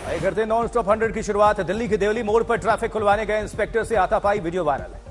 आइए करते हैं नॉन स्टॉप 100 की शुरुआत। दिल्ली के देवली मोड़ पर ट्रैफिक खुलवाने गए इंस्पेक्टर से हाथापाई वीडियो वायरल है।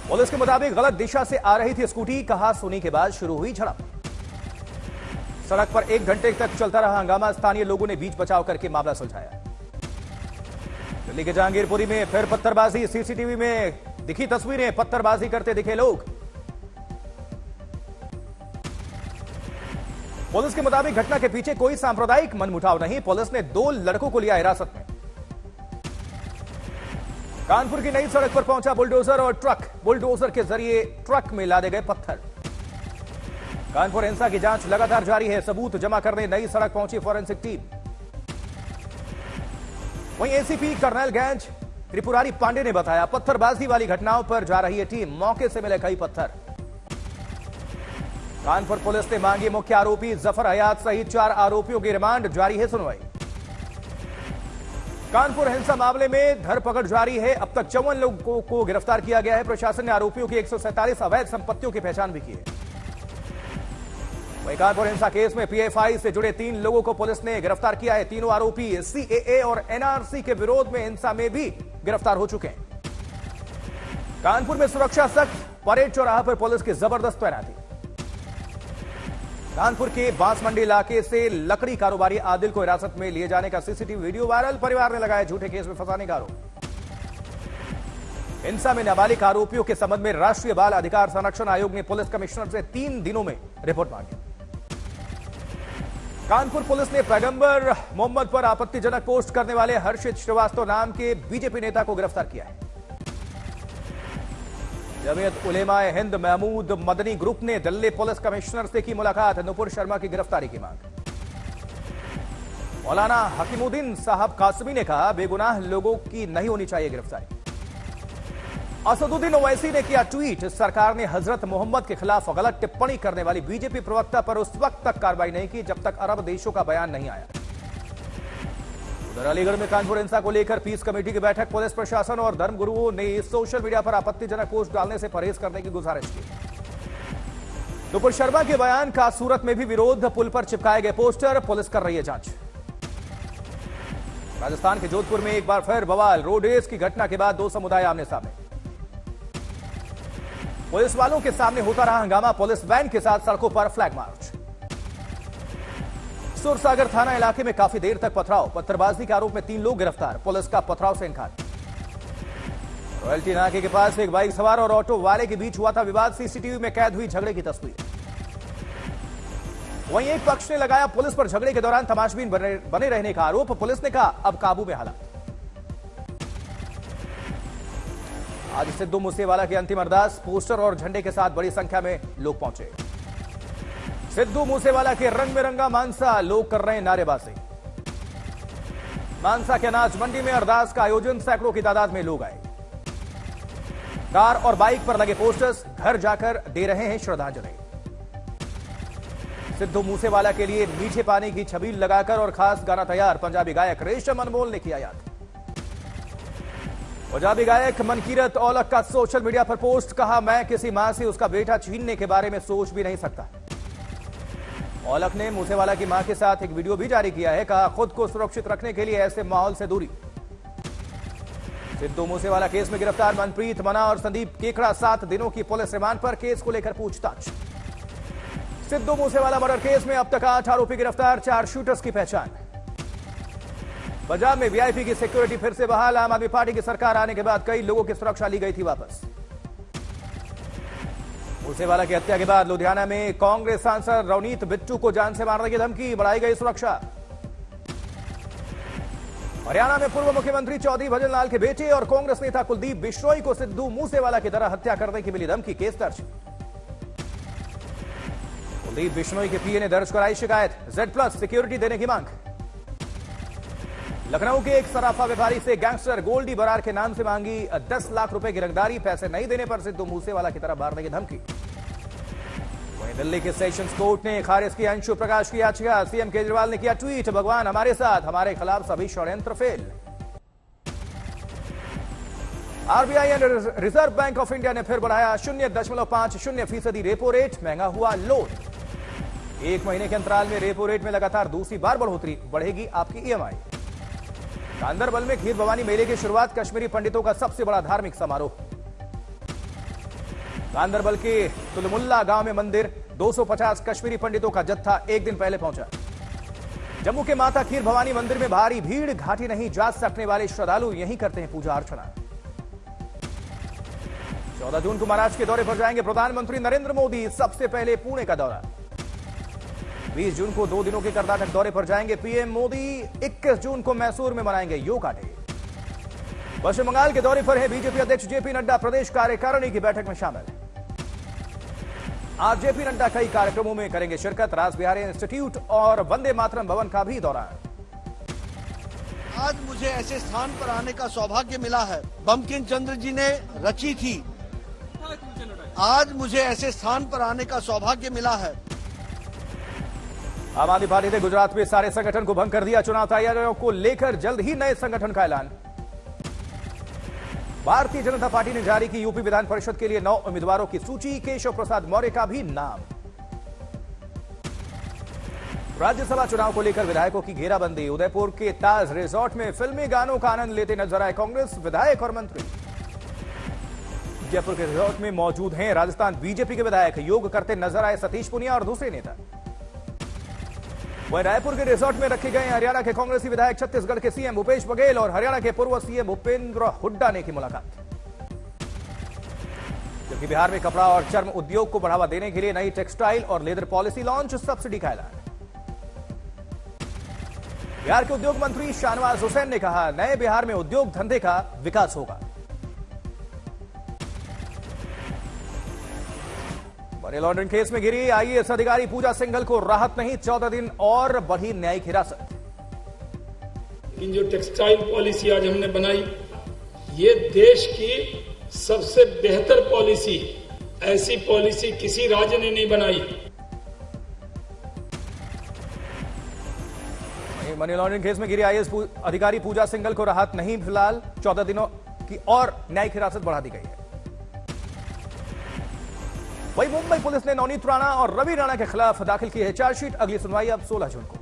पुलिस के मुताबिक गलत दिशा से आ रही थी स्कूटी, कहा सुनी के बाद शुरू हुई झड़प। सड़क पर 1 घंटे तक चलता रहा हंगामा, स्थानीय लोगों ने बीच बचाव करके मामला सुलझाया। दिल्ली के जहांगीरपुरी में फिर पत्थरबाजी, सीसीटीवी में दिखी तस्वीरें, पत्थरबाजी करते दिखे लोग। पुलिस के मुताबिक घटना के पीछे कोई सांप्रदायिक मनमुटाव नहीं। पुलिस ने 2 लड़कों को लिया हिरासत में। कानपुर की नई सड़क पर पहुंचा बुलडोजर और ट्रक। बुलडोजर के जरिए ट्रक में लादे गए पत्थर। कानपुर हिंसा की जांच लगातार जारी है। सबूत जमा करने नई सड़क पहुंची फॉरेंसिक टीम। वहीं एसीपी कर्नलगंज त्रिपुरारी पांडे ने बताया, पत्थरबाजी वाली घटनाओं पर जा रही है टीम। मौके से मिले कई पत्थर। कानपुर पुलिस ने मांगी मुख्य आरोपी जफर हयात सहित 4 आरोपियों की रिमांड, जारी है सुनवाई। कानपुर हिंसा मामले में धरपकड़ जारी है। अब तक 54 लोगों को गिरफ्तार किया गया है। प्रशासन ने आरोपियों की 147 अवैध संपत्तियों की पहचान भी की है। वहीं कानपुर हिंसा केस में पीएफआई से जुड़े 3 लोगों को पुलिस ने गिरफ्तार किया है। तीनों आरोपी सीएए और एनआरसी के विरोध में हिंसा में भी गिरफ्तार हो चुके हैं। कानपुर में सुरक्षा सख्त, परेड चौराहा पर पुलिस की जबरदस्त तैनाती। कानपुर के बांस मंडी इलाके से लकड़ी कारोबारी आदिल को हिरासत में लिए जाने का सीसीटीवी वीडियो वायरल। परिवार ने लगाया झूठे केस में फंसाने का आरोप। हिंसा में नाबालिग आरोपियों के संबंध में राष्ट्रीय बाल अधिकार संरक्षण आयोग ने पुलिस कमिश्नर से 3 दिनों में रिपोर्ट मांगी। कानपुर पुलिस ने पैगंबर मोहम्मद पर आपत्तिजनक पोस्ट करने वाले हर्षित श्रीवास्तव नाम के बीजेपी नेता को गिरफ्तार किया है। जमीयत उलेमाए हिंद महमूद मदनी ग्रुप ने दिल्ली पुलिस कमिश्नर से की मुलाकात। नुपुर शर्मा की गिरफ्तारी की मांग। मौलाना हकीमुद्दीन साहब कासमी ने कहा, बेगुनाह लोगों की नहीं होनी चाहिए गिरफ्तारी। असदुद्दीन ओवैसी ने किया ट्वीट, सरकार ने हजरत मोहम्मद के खिलाफ गलत टिप्पणी करने वाली बीजेपी प्रवक्ता पर उस वक्त तक कार्रवाई नहीं की जब तक अरब देशों का बयान नहीं आया। उधर अलीगढ़ में कानपुर हिंसा को लेकर पीस कमेटी की बैठक। पुलिस प्रशासन और धर्मगुरुओं ने सोशल मीडिया पर आपत्तिजनक पोस्ट डालने से परहेज करने की गुजारिश की। नुपुर शर्मा के बयान का सूरत में भी विरोध। पुल पर चिपकाए गए पोस्टर, पुलिस कर रही है जांच। राजस्थान के जोधपुर में एक बार फिर बवाल। रोड रेस की घटना के बाद 2 समुदाय आमने सामने। पुलिस वालों के सामने होता रहा हंगामा। पुलिस वैन के साथ सड़कों पर फ्लैग मार्च। सुरसागर थाना इलाके में काफी देर तक पथराव। पत्थरबाजी के आरोप में 3 लोग गिरफ्तार। पुलिस का पथराव से इनकार। रॉयल्टी नाके के पास एक बाइक सवार और ऑटो वाले के बीच हुआ था विवाद। सीसीटीवी में कैद हुई झगड़े की तस्वीर। वहीं एक पक्ष ने लगाया पुलिस पर झगड़े के दौरान तमाशबीन बने रहने का आरोप। पुलिस ने कहा, अब काबू में हालात। आज सिद्धू मूसेवाला की अंतिम अरदास। पोस्टर और झंडे के साथ बड़ी संख्या में लोग पहुंचे। सिद्धू मूसेवाला के रंग में रंगा मानसा, लोग कर रहे हैं नारेबाजी। मानसा के अनाज मंडी में अरदास का आयोजन। सैकड़ों की तादाद में लोग आए। कार और बाइक पर लगे पोस्टर्स, घर जाकर दे रहे हैं श्रद्धांजलि। सिद्धू मूसेवाला के लिए मीठे पानी की छबील लगाकर और खास गाना तैयार। पंजाबी गायक रेशम अनमोल ने किया याद। पंजाबी गायक मनकीरत औलख का सोशल मीडिया पर पोस्ट, कहा, मैं किसी मां से उसका बेटा छीनने के बारे में सोच भी नहीं सकता। औलख ने मूसेवाला की मां के साथ एक वीडियो भी जारी किया है। कहा, खुद को सुरक्षित रखने के लिए ऐसे माहौल से दूरी। सिद्धू मूसेवाला केस में गिरफ्तार मनप्रीत मना और संदीप केकड़ा 7 दिनों की पुलिस रिमांड पर। केस को लेकर पूछताछ। सिद्धू मूसेवाला मर्डर केस में अब तक 8 आरोपी गिरफ्तार। 4 शूटर्स की पहचान। पंजाब में वीआईपी की सिक्योरिटी फिर से बहाल। आम आदमी पार्टी की सरकार आने के बाद कई लोगों की सुरक्षा ली गई थी वापस। मूसेवाला की हत्या के बाद लुधियाना में कांग्रेस सांसद रवनीत बिट्टू को जान से मारने की धमकी, बढ़ाई गई सुरक्षा। हरियाणा में पूर्व मुख्यमंत्री चौधरी भजन लाल के बेटे और कांग्रेस नेता कुलदीप बिश्नोई को सिद्धू मूसेवाला की तरह हत्या करने की मिली धमकी, केस दर्ज। कुलदीप बिश्नोई के पीए ने दर्ज कराई शिकायत। Z+ सिक्योरिटी देने की मांग। लखनऊ के एक सराफा व्यापारी से गैंगस्टर गोल्डी बरार के नाम से मांगी 10 लाख रुपए की रंगदारी। पैसे नहीं देने पर सिद्धू मूसेवाला की तरह मारने की धमकी। वहीं दिल्ली के सेशंस कोर्ट ने खारिज की अंशु प्रकाश की याचिका। सीएम केजरीवाल ने किया ट्वीट, भगवान हमारे साथ, हमारे खिलाफ सभी षड्यंत्र फेल। आरबीआई और रिजर्व बैंक ऑफ इंडिया ने फिर बढ़ाया 0.50% रेपो रेट। महंगा हुआ लोन। एक महीने के अंतराल में रेपो रेट में लगातार दूसरी बार बढ़ोतरी, बढ़ेगी आपकी ईएमआई। गांदरबल में खीर भवानी मेले की शुरुआत, कश्मीरी पंडितों का सबसे बड़ा धार्मिक समारोह। गांदरबल के तुलमुल्ला गांव में मंदिर, 250 कश्मीरी पंडितों का जत्था एक दिन पहले पहुंचा। जम्मू के माता खीर भवानी मंदिर में भारी भीड़, घाटी नहीं जा सकने वाले श्रद्धालु यहीं करते हैं पूजा अर्चना। 14 जून को महाराष्ट्र के दौरे पर जाएंगे प्रधानमंत्री नरेंद्र मोदी, सबसे पहले पुणे का दौरा। 20 जून को 2 दिनों के कर्नाटक दौरे पर जाएंगे पीएम मोदी। 21 जून को मैसूर में मनाएंगे योगा डे। पश्चिम बंगाल के दौरे पर है बीजेपी अध्यक्ष जेपी नड्डा, प्रदेश कार्यकारिणी की बैठक में शामिल। आज जेपी नड्डा कई कार्यक्रमों में करेंगे शिरकत, रास बिहारी इंस्टीट्यूट और वंदे मातरम भवन का भी दौरा। आज मुझे ऐसे स्थान पर आने का सौभाग्य मिला है, बंकिम चंद्र जी ने रची थी। आज मुझे ऐसे स्थान पर आने का सौभाग्य मिला है। आम आदमी पार्टी ने गुजरात में सारे संगठन को भंग कर दिया, चुनाव तैयारियों को लेकर जल्द ही नए संगठन का ऐलान। भारतीय जनता पार्टी ने जारी की यूपी विधान परिषद के लिए 9 उम्मीदवारों की सूची, केशव प्रसाद मौर्य का भी नाम। राज्यसभा चुनाव को लेकर विधायकों की घेराबंदी, उदयपुर के ताज रिजॉर्ट में फिल्मी गानों का आनंद लेते नजर आए कांग्रेस विधायक और मंत्री। जयपुर के रिजॉर्ट में मौजूद हैं राजस्थान बीजेपी के विधायक, योग करते नजर आए सतीश पुनिया और दूसरे नेता। वहीं रायपुर के रिजॉर्ट में रखे गए हरियाणा के कांग्रेसी विधायक, छत्तीसगढ़ के सीएम भूपेश बघेल और हरियाणा के पूर्व सीएम भूपेंद्र हुड्डा ने की मुलाकात। जबकि बिहार में कपड़ा और चर्म उद्योग को बढ़ावा देने के लिए नई टेक्सटाइल और लेदर पॉलिसी लॉन्च, सब्सिडी का ऐलान। बिहार के उद्योग मंत्री शाहनवाज हुसैन ने कहा, नए बिहार में उद्योग धंधे का विकास होगा। मनी लॉन्ड्रिंग केस में गिरी आईएएस अधिकारी पूजा सिंघल को राहत नहीं, 14 दिन और बढ़ी न्यायिक हिरासत। इन जो टेक्सटाइल पॉलिसी आज हमने बनाई, ये देश की सबसे बेहतर पॉलिसी, ऐसी पॉलिसी किसी राज्य ने नहीं बनाई। मनी लॉन्ड्रिंग केस में गिरी आईएएस अधिकारी पूजा सिंघल को राहत नहीं, फिलहाल 14 दिनों की और न्यायिक हिरासत बढ़ा दी गई है। वहीं मुंबई पुलिस ने नवनीत राणा और रवि राणा के खिलाफ दाखिल की है चार्जशीट, अगली सुनवाई अब 16 जून को।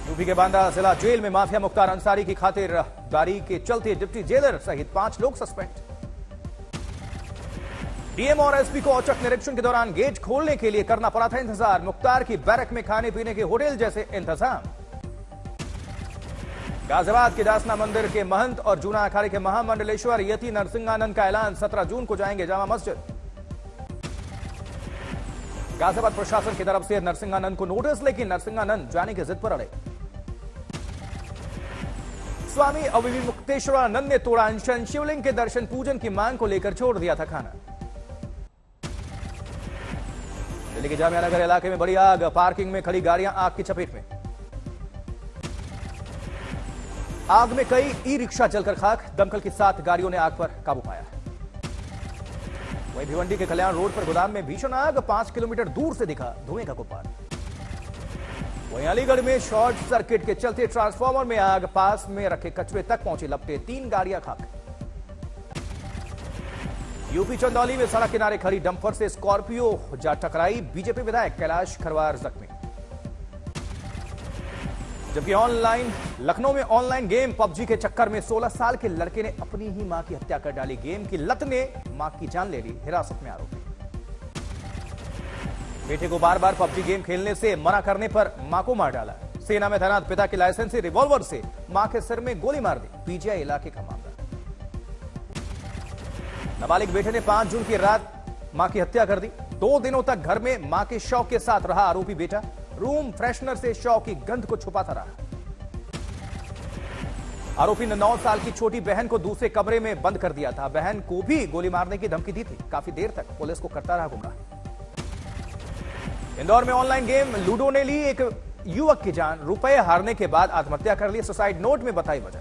यूपी के बांदा जिला जेल में माफिया मुख्तार अंसारी की खातिरदारी के चलते डिप्टी जेलर सहित 5 लोग सस्पेंड। डीएम और एसपी को औचक निरीक्षण के दौरान गेट खोलने के लिए करना पड़ा था इंतजार, मुख्तार की बैरक में खाने पीने के होटल जैसे इंतजाम। गाजियाबाद के दासना मंदिर के महंत और जूना अखाड़े के महामंडलेश्वर यति नरसिंहानंद का ऐलान, 17 जून को जाएंगे जामा मस्जिद। गाजियाबाद प्रशासन की तरफ से नरसिंहानंद को नोटिस, लेकिन नरसिंहानंद जाने की जिद पर अड़े। स्वामी अविमुक्तेश्वरानंद ने तोड़ा अनशन, शिवलिंग के दर्शन पूजन की मांग को लेकर छोड़ दिया था खाना। दिल्ली के जामिया नगर इलाके में बड़ी आग, पार्किंग में खड़ी गाड़ियां आग की चपेट में। आग में कई ई रिक्शा जलकर खाक, दमकल की 7 गाड़ियों ने आग पर काबू पाया। वहीं भिवंडी के कल्याण रोड पर गोदाम में भीषण आग, 5 किलोमीटर दूर से दिखा धुएं का गुब्बार। वहीं अलीगढ़ में शॉर्ट सर्किट के चलते ट्रांसफार्मर में आग, पास में रखे कचरे तक पहुंची लपटे, 3 गाड़ियां खाक। यूपी चंदौली में सड़क किनारे खड़ी डंपर से स्कॉर्पियो जा टकराई, बीजेपी विधायक कैलाश खरवार जख्मी। जबकि लखनऊ में ऑनलाइन गेम पबजी के चक्कर में 16 साल के लड़के ने अपनी ही मां की हत्या कर डाली, गेम की लत ने मां की जान ले ली, हिरासत में आरोपी। बेटे को बार बार पबजी गेम खेलने से मना करने पर मां को मार डाला, सेना में तैनात पिता की लाइसेंसी रिवॉल्वर से मां के सिर में गोली मार दी, पीजीआई इलाके का मामला। नाबालिग बेटे ने 5 जून की रात मां की हत्या कर दी, 2 दिनों तक घर में मां के शव के साथ रहा आरोपी बेटा, रूम फ्रेशनर से शव की गंध को छुपाता रहा। आरोपी ने 9 साल की छोटी बहन को दूसरे कमरे में बंद कर दिया था, बहन को भी गोली मारने की धमकी दी थी, काफी देर तक पुलिस को करता रहा गुमराह। इंदौर में ऑनलाइन गेम लूडो ने ली एक युवक की जान, रुपए हारने के बाद आत्महत्या कर ली, सुसाइड नोट में बताई वजह।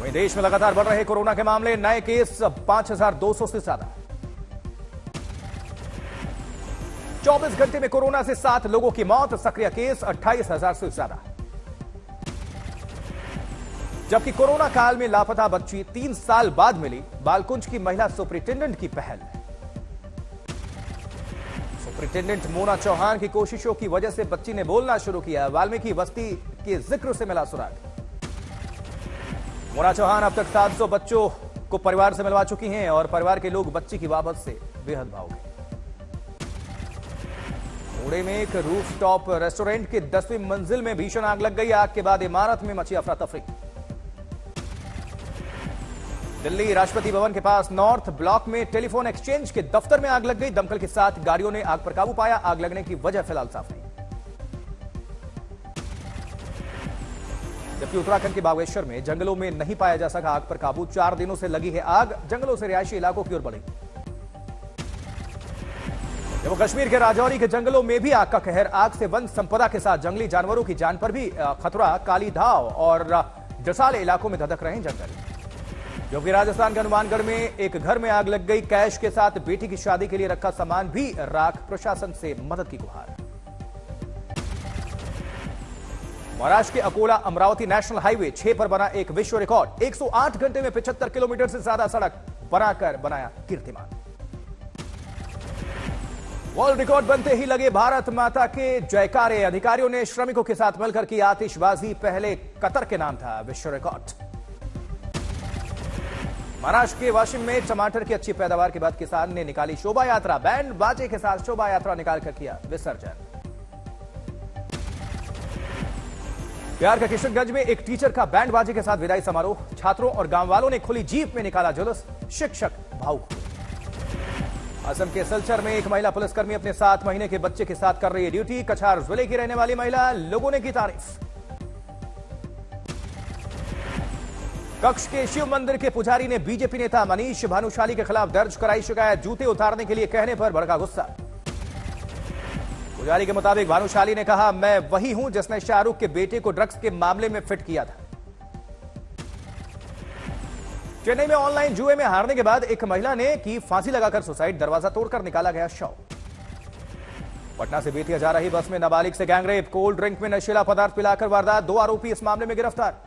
वहीं देश में लगातार बढ़ रहे कोरोना के मामले, नए केस 5200 से ज्यादा। 24 घंटे में कोरोना से 7 लोगों की मौत, सक्रिय केस 28,000 से ज्यादा। जबकि कोरोना काल में लापता बच्ची 3 साल बाद मिली, बालकुंज की महिला सुपरिटेंडेंट की पहल। सुपरिटेंडेंट मोना चौहान की कोशिशों की वजह से बच्ची ने बोलना शुरू किया। वाल्मीकि बस्ती के जिक्र से मिला सुराग। मोना चौहान अब तक 700 बच्चों को परिवार से मिलवा चुकी हैं और परिवार के लोग बच्ची की बाबत से बेहद भावुक हैं। पुणे में एक रूफटॉप रेस्टोरेंट के 10वीं मंजिल में भीषण आग लग गई। आग के बाद इमारत में मची अफरा तफरी। दिल्ली राष्ट्रपति भवन के पास नॉर्थ ब्लॉक में टेलीफोन एक्सचेंज के दफ्तर में आग लग गई। दमकल के साथ गाड़ियों ने आग पर काबू पाया। आग लगने की वजह फिलहाल साफ नहीं। जबकि उत्तराखंड के बागेश्वर में जंगलों में नहीं पाया जा सका आग पर काबू। 4 दिनों से लगी है आग, जंगलों से रिहायशी इलाकों की ओर बढ़ी। जम्मू कश्मीर के राजौरी के जंगलों में भी आग का कहर। आग से वन संपदा के साथ जंगली जानवरों की जान पर भी खतरा। काली धाव और जसाले इलाकों में धधक रहे हैं जंगल। जबकि राजस्थान के हनुमानगढ़ में एक घर में आग लग गई। कैश के साथ बेटी की शादी के लिए रखा सामान भी राख। प्रशासन से मदद की गुहार। महाराष्ट्र के अकोला अमरावती नेशनल हाईवे 6 पर बना एक विश्व रिकॉर्ड। 108 घंटे में 75 किलोमीटर से ज्यादा सड़क बनाकर बनाया कीर्तिमान। वर्ल्ड रिकॉर्ड बनते ही लगे भारत माता के जयकारे। अधिकारियों ने श्रमिकों के साथ मिलकर की आतिशबाजी। पहले कतर के नाम था विश्व रिकॉर्ड। महाराष्ट्र के वाशिम में टमाटर की अच्छी पैदावार के बाद किसान ने निकाली शोभा यात्रा। बैंड बाजे के साथ शोभा यात्रा निकालकर किया विसर्जन। बिहार के किशनगंज में एक टीचर का बैंड बाजे के साथ विदाई समारोह। छात्रों और गांव वालों ने खुली जीप में निकाला जुलूस। शिक्षक भावुक। असम के सिलचर में एक महिला पुलिसकर्मी अपने 7 महीने के बच्चे के साथ कर रही है ड्यूटी। कछार जिले की रहने वाली महिला, लोगों ने की तारीफ। कक्ष के शिव मंदिर के पुजारी ने बीजेपी नेता मनीष भानुशाली के खिलाफ दर्ज कराई शिकायत। जूते उतारने के लिए कहने पर भड़का गुस्सा। पुजारी के मुताबिक भानुशाली ने कहा, मैं वही हूं जिसने शाहरुख के बेटे को ड्रग्स के मामले में फिट किया था। चेन्नई में ऑनलाइन जुए में हारने के बाद एक महिला ने की फांसी लगाकर सुसाइड। दरवाजा तोड़कर निकाला गया शव। पटना से बेतिया जा रही बस में नाबालिग से गैंगरेप। कोल्ड ड्रिंक में नशीला पदार्थ पिलाकर वारदात। 2 आरोपी इस मामले में गिरफ्तार।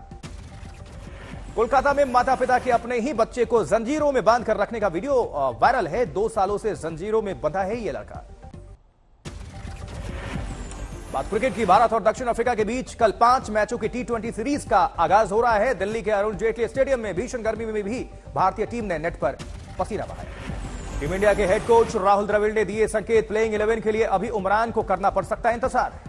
कोलकाता में माता पिता के अपने ही बच्चे को जंजीरों में बांधकर रखने का वीडियो वायरल है। 2 सालों से जंजीरों में बंधा है यह लड़का। बात क्रिकेट की। भारत और दक्षिण अफ्रीका के बीच कल 5 मैचों की T20 सीरीज का आगाज हो रहा है। दिल्ली के अरुण जेटली स्टेडियम में भीषण गर्मी में भी भारतीय टीम ने नेट पर पसीना बहाया। टीम इंडिया के हेड कोच राहुल द्रविड़ ने दिए संकेत। प्लेइंग 11 के लिए अभी उमरान को करना पड़ सकता है इंतजार।